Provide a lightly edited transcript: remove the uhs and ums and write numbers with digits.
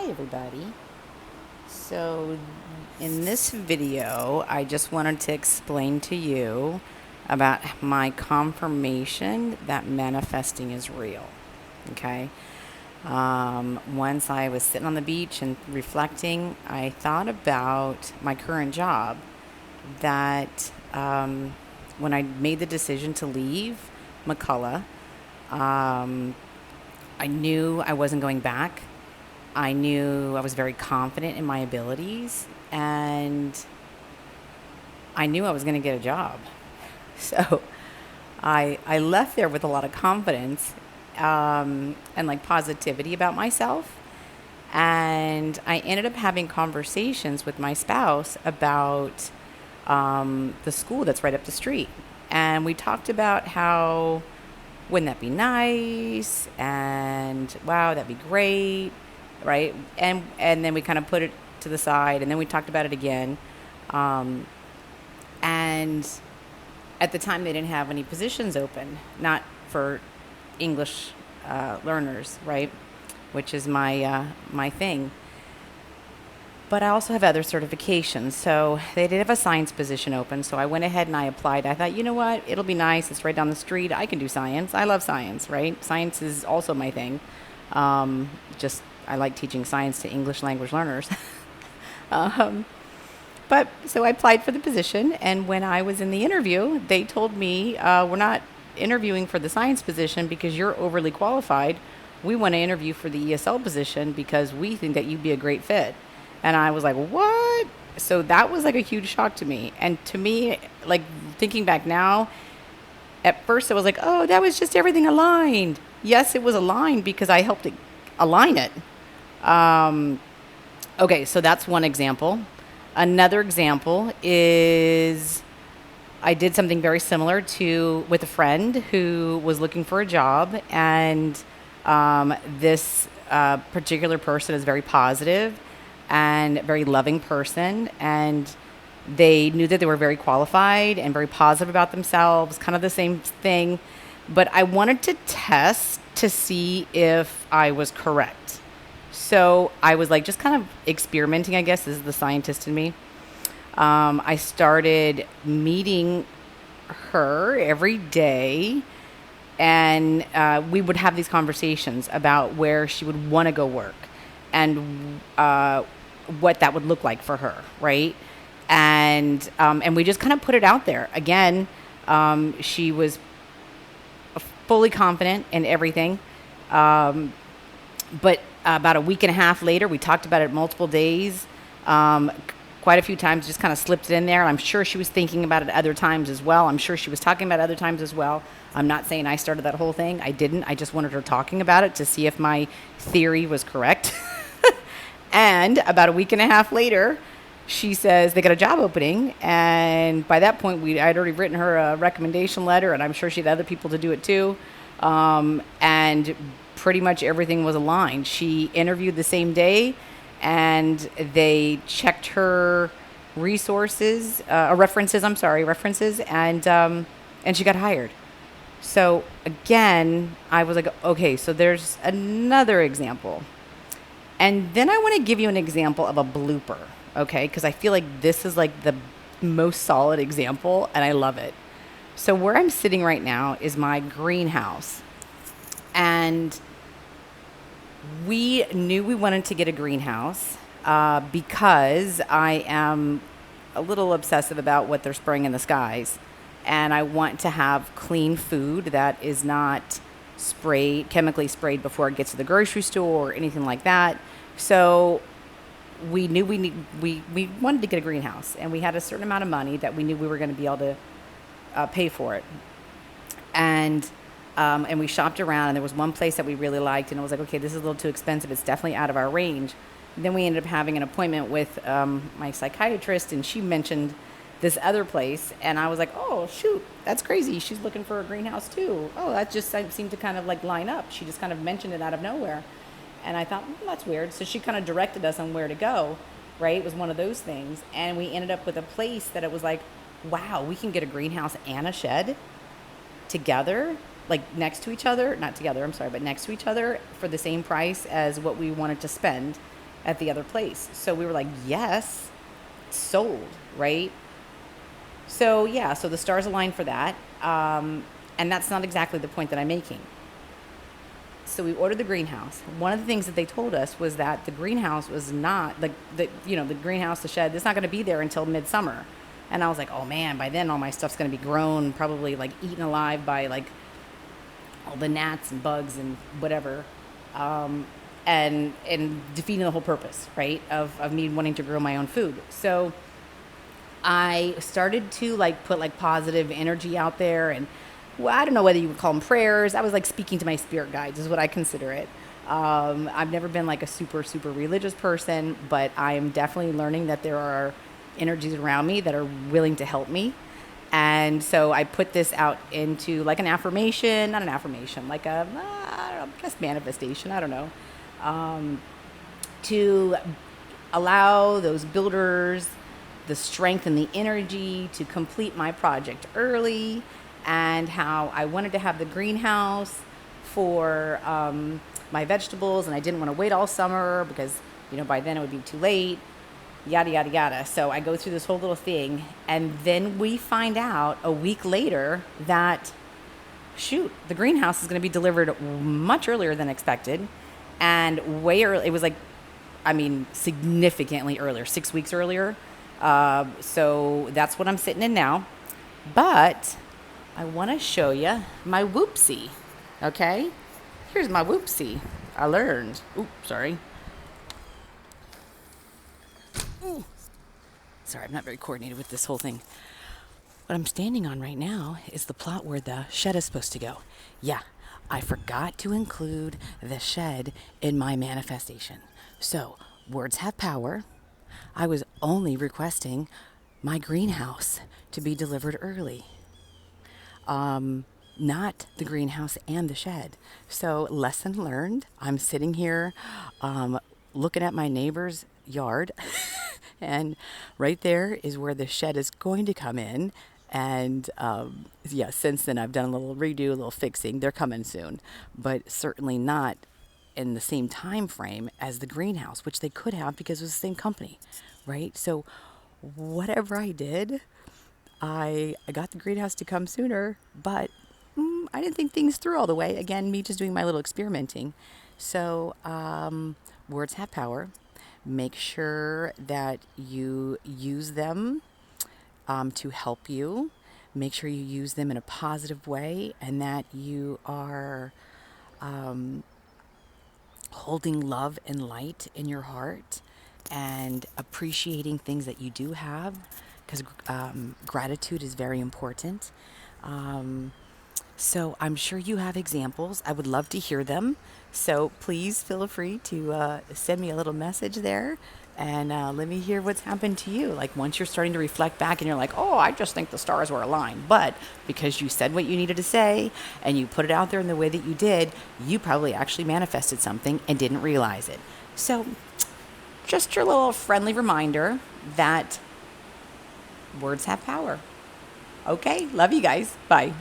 everybody. So, in this video, I just wanted to explain to you about my confirmation that manifesting is real. Okay. Once I was sitting on the beach and reflecting, I thought about my current job. That when I made the decision to leave McCullough, um, I knew I wasn't going back. I knew I was very confident in my abilities, and I knew I was going to get a job. So I left there with a lot of confidence and like positivity about myself. And I ended up having conversations with my spouse about the school that's right up the street. And we talked about how wouldn't that be nice? And wow, that'd be great, right? And then we kind of put it to the side, and then we talked about it again. Um, and at the time, they didn't have any positions open, not for English learners, right? Which is my thing. But I also have other certifications. So they did have a science position open. So I went ahead and I applied. I thought, you know what? It'll be nice. It's right down the street. I can do science. I love science, right? Science is also my thing. Just, I like teaching science to English language learners. um, but so I applied for the position. And when I was in the interview, they told me, we're not interviewing for the science position because you're overly qualified. We want to interview for the ESL position because we think that you'd be a great fit. And I was like, what? So that was like a huge shock to me. And to me, like thinking back now, at first I was like, oh, that was just everything aligned. Yes, it was aligned because I helped it align it. Um, okay, so that's one example. Another example is I did something very similar to with a friend who was looking for a job, and this particular person is very positive and very loving person, and they knew that they were very qualified and very positive about themselves, kind of the same thing. But I wanted to test to see if I was correct. So I was like just kind of experimenting, I guess. This is the scientist in me. I started meeting her every day, and we would have these conversations about where she would want to go work and what that would look like for her, right? And we just kind of put it out there. Again, she was fully confident in everything. But about a week and a half later, we talked about it multiple days, quite a few times, just kind of slipped it in there. I'm sure she was thinking about it other times as well. I'm sure she was talking about it other times as well. I'm not saying I started that whole thing. I didn't. I just wanted her talking about it to see if my theory was correct. And about a week and a half later, she says they got a job opening. And by that point, I'd already written her a recommendation letter, and I'm sure she had other people to do it too. And pretty much everything was aligned. She interviewed the same day, and they checked her references, and she got hired. So again, I was like, okay, so there's another example. And then I want to give you an example of a blooper, okay? Because I feel like this is like the most solid example, and I love it. So where I'm sitting right now is my greenhouse. And we knew we wanted to get a greenhouse because I am a little obsessive about what they're spraying in the skies. And I want to have clean food that is not chemically sprayed before it gets to the grocery store or anything like that. So we knew we wanted to get a greenhouse, and we had a certain amount of money that we knew we were going to be able to pay for it. And we shopped around, and there was one place that we really liked, and I was like, okay, this is a little too expensive. It's definitely out of our range. And then we ended up having an appointment with my psychiatrist, and she mentioned this other place, and I was like, oh, shoot, that's crazy. She's looking for a greenhouse too. Oh, that just seemed to kind of like line up. She just kind of mentioned it out of nowhere. And I thought, that's weird. So she kind of directed us on where to go, right? It was one of those things. And we ended up with a place that it was like, wow, we can get a greenhouse and a shed together, like next to each other, not together, I'm sorry, but next to each other for the same price as what we wanted to spend. at the other place. So we were like, yes, sold, right? So yeah, so the stars aligned for that. And that's not exactly the point that I'm making. So we ordered the greenhouse. One of the things that they told us was that the greenhouse was not the greenhouse, the shed, it's not going to be there until midsummer. And I was like, oh man, by then all my stuff's going to be grown, probably like eaten alive by like all the gnats and bugs and whatever, and defeating the whole purpose, right, of me wanting to grow my own food. So I started to like put like positive energy out there, and well, I don't know whether you would call them prayers. I was like speaking to my spirit guides, is what I consider it. I've never been like a super religious person, but I am definitely learning that there are energies around me that are willing to help me. And so I put this out into like an affirmation, not an affirmation, like a, I don't know, I guess manifestation, I don't know, to allow those builders the strength and the energy to complete my project early, and how I wanted to have the greenhouse for my vegetables, and I didn't want to wait all summer because, by then it would be too late, yada, yada, yada. So I go through this whole little thing, and then we find out a week later that, shoot, the greenhouse is going to be delivered much earlier than expected, and way early. It was like, significantly earlier, 6 weeks earlier. So that's what I'm sitting in now. But I want to show you my whoopsie. Okay? Here's my whoopsie. I learned. Oops, sorry. Ooh. Sorry, I'm not very coordinated with this whole thing. What I'm standing on right now is the plot where the shed is supposed to go. Yeah, I forgot to include the shed in my manifestation. So, words have power. I was only requesting my greenhouse to be delivered early. Not the greenhouse and the shed. So, lesson learned. I'm sitting here looking at my neighbor's yard, and right there is where the shed is going to come in. And since then I've done a little redo, a little fixing. They're coming soon, but certainly not in the same time frame as the greenhouse, which they could have because it was the same company, right? So whatever I did, I got the greenhouse to come sooner, but I didn't think things through all the way. Again, me just doing my little experimenting. So words have power. Make sure that you use them to help you. Make sure you use them in a positive way, and that you are holding love and light in your heart and appreciating things that you do have, because gratitude is very important. So I'm sure you have examples. I would love to hear them. So please feel free to send me a little message there, and let me hear what's happened to you. Like once you're starting to reflect back and you're like, oh, I just think the stars were aligned. But because you said what you needed to say and you put it out there in the way that you did, you probably actually manifested something and didn't realize it. So just your little friendly reminder that words have power. Okay, love you guys. Bye.